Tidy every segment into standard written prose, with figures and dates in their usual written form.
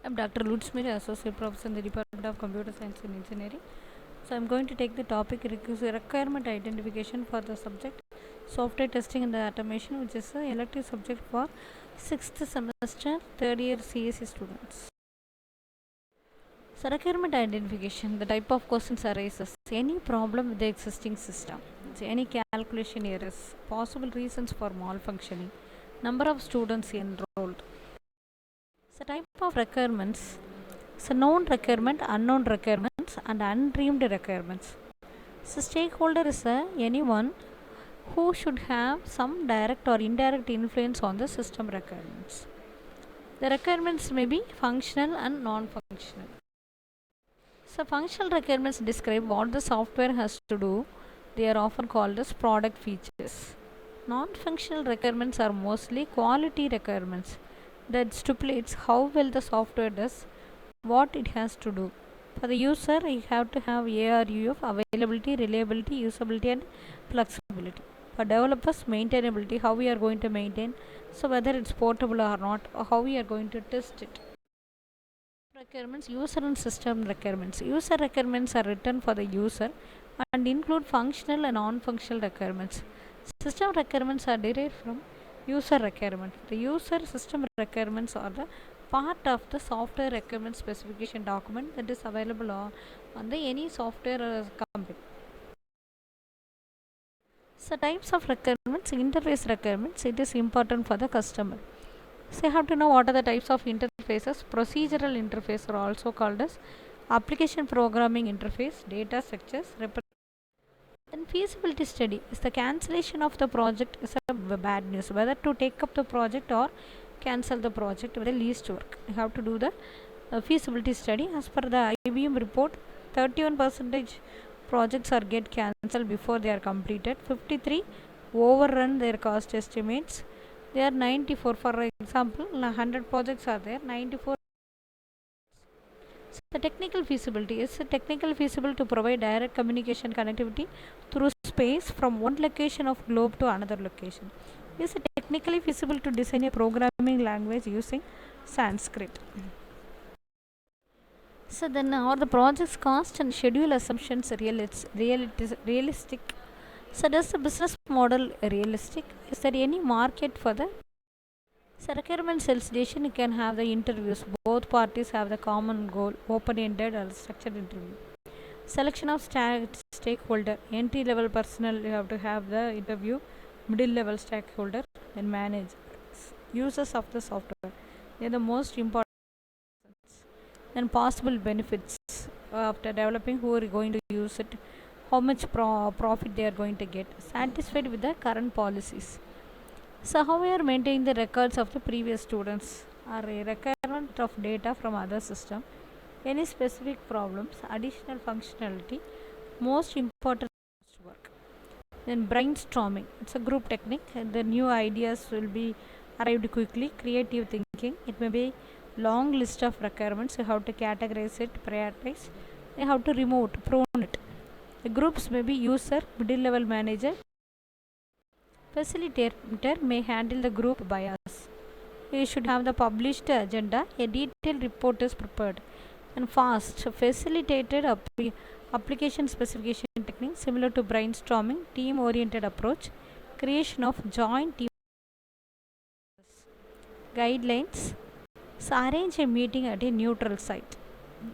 I'm Dr. Ludsmith, Associate Professor in the Department of Computer Science and Engineering. So I'm going to take the topic requirement identification for the subject software testing and the automation, which is an elective subject for 6th semester 3rd year CSE students. So requirement identification, the type of questions arises, any problem with the existing system, any calculation errors, possible reasons for malfunctioning, number of students enrolled. So type of requirements, so known requirement, unknown requirements and undreamed requirements. So stakeholder is anyone who should have some direct or indirect influence on the system requirements. The requirements may be functional and non-functional. So functional requirements describe what the software has to do. They are often called as product features. Non-functional requirements are mostly quality requirements that stipulates how well the software does what it has to do. For the user, you have to have ARUF, availability, reliability, usability and flexibility. For developers, maintainability, how we are going to maintain, so whether it's portable or not, or how we are going to test it. Requirements, user and system requirements. User requirements are written for the user and include functional and non-functional requirements. System requirements are derived from user requirement. The user system requirements are the part of the software requirement specification document that is available on the any software company. So types of requirements, interface requirements, it is important for the customer. So you have to know what are the types of interfaces. Procedural interface are also called as application programming interface, data structures, then feasibility study is the cancellation of the project is a bad news, whether to take up the project or cancel the project with the least work. You have to do the feasibility study. As per the IBM report, 31% projects are get cancelled before they are completed. 53 overrun their cost estimates. They are 94. For example, 100 projects are there, 94. So the technical feasibility is technical feasible to provide direct communication connectivity through space from one location of globe to another location. Is it technically feasible to design a programming language using Sanskrit? So then are the project's cost and schedule assumptions realistic? So does the business model realistic? Is there any market for the requirement solicitation? You can have the interviews. Both parties have the common goal, open-ended or structured interview. Selection of stakeholder, entry-level personnel, you have to have the interview. Middle-level stakeholder, then manage users of the software. They are the most important. Then possible benefits after developing, who are going to use it, how much profit they are going to get, satisfied with the current policies. So how we are maintaining the records of the previous students or a requirement of data from other system, any specific problems, additional functionality, most important work. Then brainstorming, it's a group technique and the new ideas will be arrived quickly. Creative thinking, it may be long list of requirements, you have to categorize it, prioritize, you have to remove it, prune it. The groups may be user, middle level manager. Facilitator may handle the group bias. You should have the published agenda, a detailed report is prepared. And fast, facilitated application specification technique similar to brainstorming, team oriented approach, creation of joint team guidelines. So arrange a meeting at a neutral site.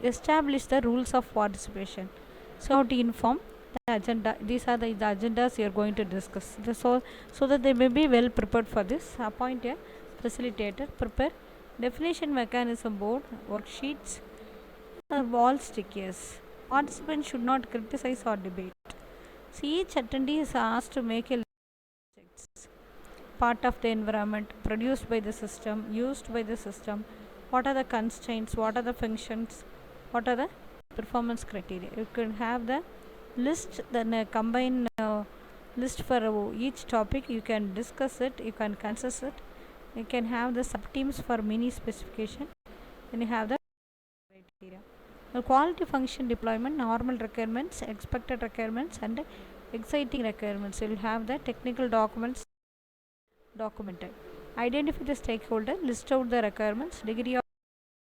Establish the rules of participation. So how to inform the agenda. These are the agendas you are going to discuss. So that they may be well prepared for this. Appoint a facilitator. Prepare definition mechanism board, worksheets, wall stickers. Participants should not criticize or debate. So each attendee is asked to make a list part of the environment produced by the system, used by the system, what are the constraints, what are the functions, what are the performance criteria. You can have the list, then combine list for each topic. You can discuss it, you can consensus it, you can have the sub teams for mini specification, then you have the criteria. The quality function deployment, normal requirements, expected requirements and exciting requirements. You will have the technical documents documented. Identify the stakeholder, list out the requirements, degree of